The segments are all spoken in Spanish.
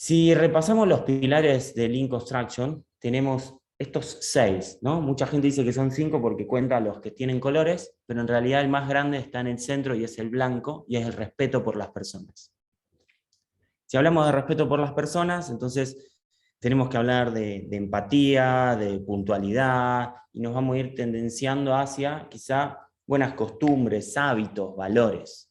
Si repasamos los pilares de Lean Construction, tenemos estos 6, ¿no? Mucha gente dice que son 5 porque cuenta los que tienen colores, pero en realidad el más grande está en el centro y es el blanco, y es el respeto por las personas. Si hablamos de respeto por las personas, entonces tenemos que hablar de empatía, de puntualidad, y nos vamos a ir tendenciando hacia quizá buenas costumbres, hábitos, valores.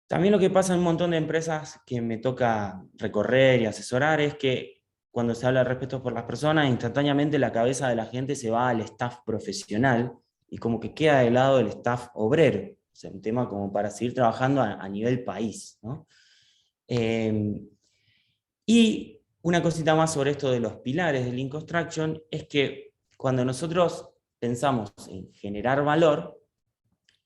También lo que pasa en un montón de empresas que me toca recorrer y asesorar es que cuando se habla de respeto por las personas, instantáneamente la cabeza de la gente se va al staff profesional y como que queda de lado el staff obrero. O sea, un tema como para seguir trabajando a nivel país, ¿no? Y una cosita más sobre esto de los pilares del Lean Construction es que cuando nosotros pensamos en generar valor,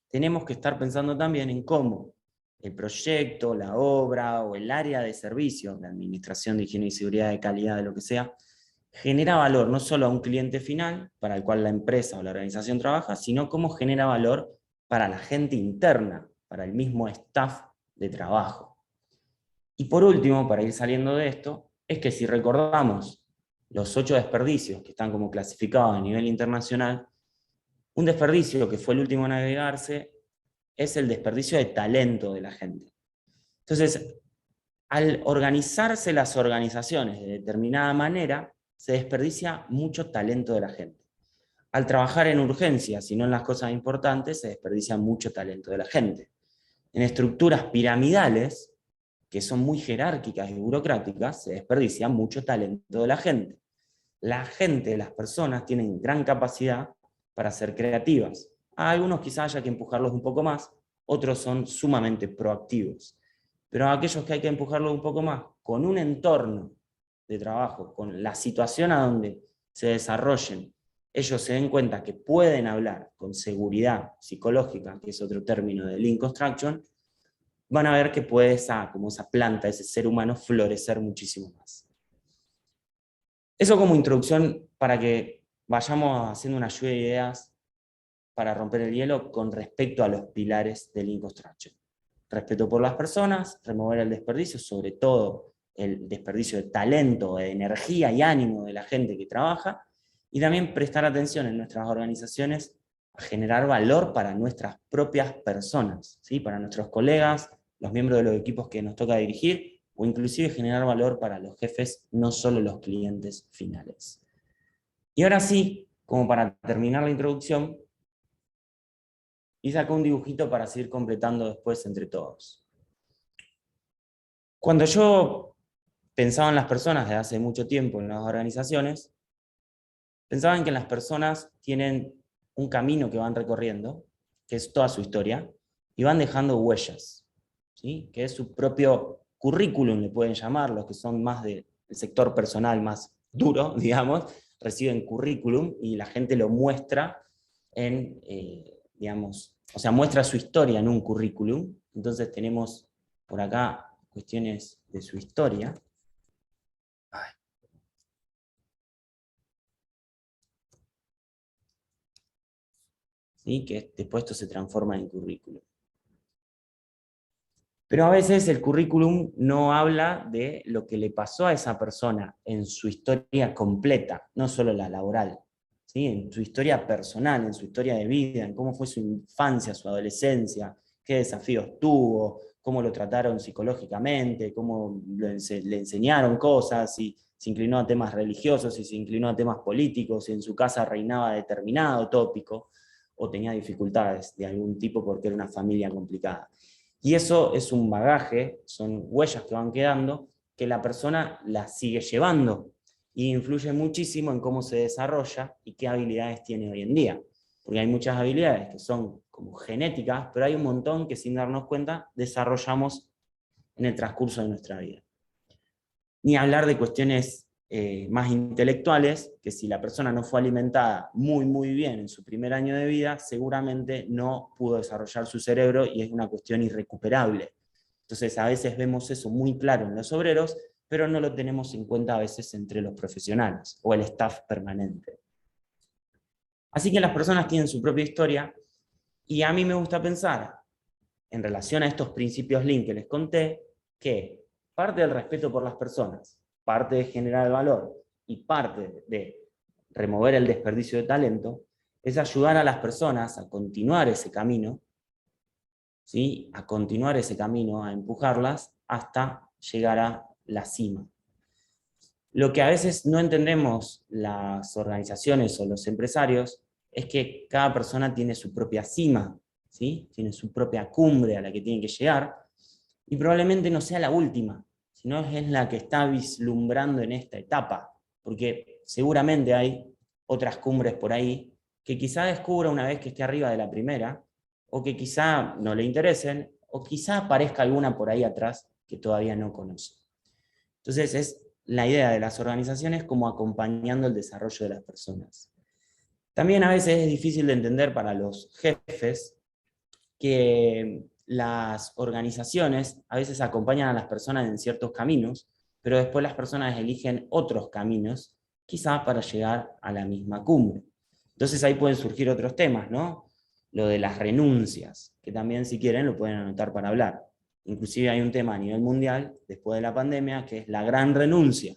tenemos que estar pensando también en cómo el proyecto, la obra o el área de servicio, de administración de higiene y seguridad de calidad, de lo que sea, genera valor no solo a un cliente final, para el cual la empresa o la organización trabaja, sino cómo genera valor para la gente interna, para el mismo staff de trabajo. Y por último, para ir saliendo de esto, es que si recordamos los 8 desperdicios que están como clasificados a nivel internacional, un desperdicio que fue el último en agregarse es el desperdicio de talento de la gente. Entonces, al organizarse las organizaciones de determinada manera, se desperdicia mucho talento de la gente. Al trabajar en urgencias y no en las cosas importantes, se desperdicia mucho talento de la gente. En estructuras piramidales, que son muy jerárquicas y burocráticas, se desperdicia mucho talento de la gente. La gente, las personas, tienen gran capacidad para ser creativas. A algunos quizás haya que empujarlos un poco más, otros son sumamente proactivos. Pero a aquellos que hay que empujarlos un poco más, con un entorno de trabajo, con la situación a donde se desarrollen, ellos se den cuenta que pueden hablar con seguridad psicológica, que es otro término de Lean Construction, van a ver que puede como esa planta, ese ser humano, florecer muchísimo más. Eso como introducción para que vayamos haciendo una lluvia de ideas para romper el hielo con respecto a los pilares del Lean Construction. Respeto por las personas, remover el desperdicio, sobre todo el desperdicio de talento, de energía y ánimo de la gente que trabaja, y también prestar atención en nuestras organizaciones a generar valor para nuestras propias personas, ¿sí? Para nuestros colegas, los miembros de los equipos que nos toca dirigir, o inclusive generar valor para los jefes, no solo los clientes finales. Y ahora sí, como para terminar la introducción, hice acá un dibujito para seguir completando después entre todos. Cuando yo pensaba en las personas desde hace mucho tiempo en las organizaciones, pensaba en que las personas tienen un camino que van recorriendo, que es toda su historia, y van dejando huellas, ¿sí? Que es su propio currículum, le pueden llamar, los que son más del sector personal, más duro, digamos, reciben currículum y la gente lo muestra en, digamos, o sea, muestra su historia en un currículum. Entonces tenemos por acá cuestiones de su historia. ¿Sí? Que después esto se transforma en currículum. Pero a veces el currículum no habla de lo que le pasó a esa persona en su historia completa, no solo la laboral, ¿sí? En su historia personal, en su historia de vida, en cómo fue su infancia, su adolescencia, qué desafíos tuvo, cómo lo trataron psicológicamente, cómo le enseñaron cosas, si se inclinó a temas religiosos, si se inclinó a temas políticos, si en su casa reinaba determinado tópico, o tenía dificultades de algún tipo porque era una familia complicada. Y eso es un bagaje, son huellas que van quedando, que la persona las sigue llevando y influye muchísimo en cómo se desarrolla y qué habilidades tiene hoy en día. Porque hay muchas habilidades que son como genéticas, pero hay un montón que sin darnos cuenta desarrollamos en el transcurso de nuestra vida. Ni hablar de cuestiones más intelectuales, que si la persona no fue alimentada muy bien en su primer año de vida, seguramente no pudo desarrollar su cerebro y es una cuestión irrecuperable. Entonces a veces vemos eso muy claro en los obreros, pero no lo tenemos en cuenta a veces entre los profesionales o el staff permanente. Así que las personas tienen su propia historia y a mí me gusta pensar, en relación a estos principios Lean que les conté, que parte del respeto por las personas, parte de generar el valor y parte de remover el desperdicio de talento, es ayudar a las personas a continuar ese camino, ¿sí? A continuar ese camino, a empujarlas hasta llegar a la cima. Lo que a veces no entendemos las organizaciones o los empresarios es que cada persona tiene su propia cima, ¿sí? Tiene su propia cumbre a la que tiene que llegar, y probablemente no sea la última, sino es la que está vislumbrando en esta etapa, porque seguramente hay otras cumbres por ahí que quizá descubra una vez que esté arriba de la primera, o que quizá no le interesen, o quizá aparezca alguna por ahí atrás que todavía no conoce. Entonces es la idea de las organizaciones como acompañando el desarrollo de las personas. También a veces es difícil de entender para los jefes que las organizaciones a veces acompañan a las personas en ciertos caminos, pero después las personas eligen otros caminos, quizá para llegar a la misma cumbre. Entonces ahí pueden surgir otros temas, ¿no? Lo de las renuncias, que también si quieren lo pueden anotar para hablar. Inclusive hay un tema a nivel mundial, después de la pandemia, que es la gran renuncia,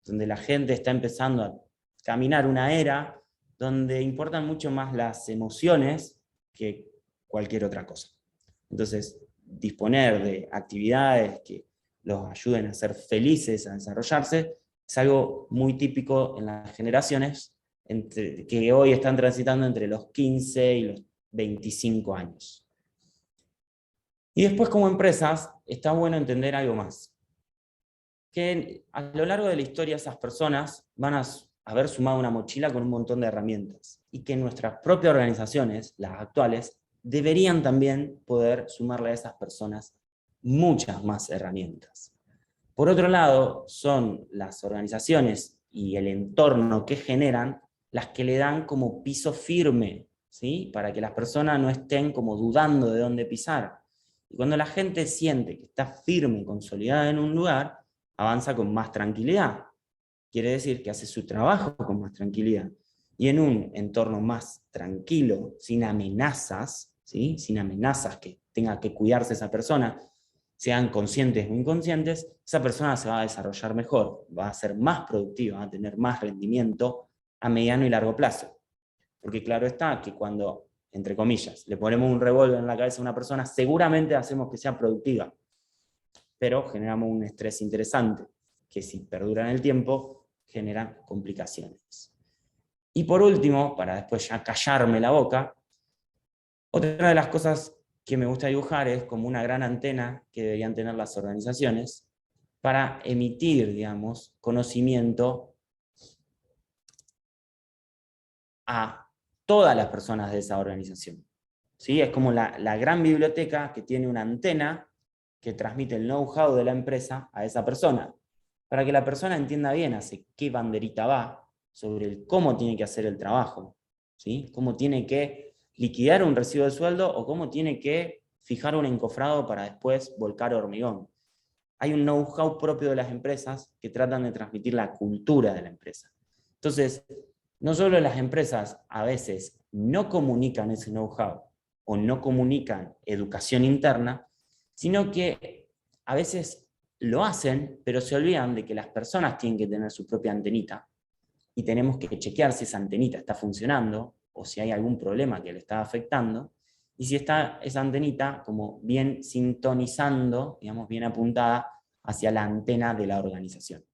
donde la gente está empezando a caminar una era donde importan mucho más las emociones que cualquier otra cosa. Entonces, disponer de actividades que los ayuden a ser felices, a desarrollarse, es algo muy típico en las generaciones que hoy están transitando entre los 15 y los 25 años. Y después, como empresas, está bueno entender algo más. Que a lo largo de la historia esas personas van a haber sumado una mochila con un montón de herramientas y que nuestras propias organizaciones, las actuales, deberían también poder sumarle a esas personas muchas más herramientas. Por otro lado, son las organizaciones y el entorno que generan las que le dan como piso firme, ¿sí? Para que las personas no estén como dudando de dónde pisar. Y cuando la gente siente que está firme y consolidada en un lugar, avanza con más tranquilidad. Quiere decir que hace su trabajo con más tranquilidad. Y en un entorno más tranquilo, sin amenazas, ¿sí? Sin amenazas que tenga que cuidarse esa persona, sean conscientes o inconscientes, esa persona se va a desarrollar mejor, va a ser más productiva, va a tener más rendimiento a mediano y largo plazo. Porque claro está que cuando, entre comillas, le ponemos un revólver en la cabeza a una persona, seguramente hacemos que sea productiva, pero generamos un estrés interesante, que si perdura en el tiempo, genera complicaciones. Y por último, para después ya callarme la boca, otra de las cosas que me gusta dibujar es como una gran antena que deberían tener las organizaciones para emitir, digamos, conocimiento a todas las personas de esa organización. ¿Sí? Es como la gran biblioteca que tiene una antena que transmite el know-how de la empresa a esa persona, para que la persona entienda bien hacia qué banderita va, sobre el cómo tiene que hacer el trabajo, ¿sí? Cómo tiene que liquidar un recibo de sueldo o cómo tiene que fijar un encofrado para después volcar hormigón. Hay un know-how propio de las empresas que tratan de transmitir la cultura de la empresa. Entonces, no solo las empresas a veces no comunican ese know-how o no comunican educación interna, sino que a veces lo hacen, pero se olvidan de que las personas tienen que tener su propia antenita y tenemos que chequear si esa antenita está funcionando o si hay algún problema que le está afectando y si está esa antenita como bien sintonizando, digamos, bien apuntada hacia la antena de la organización.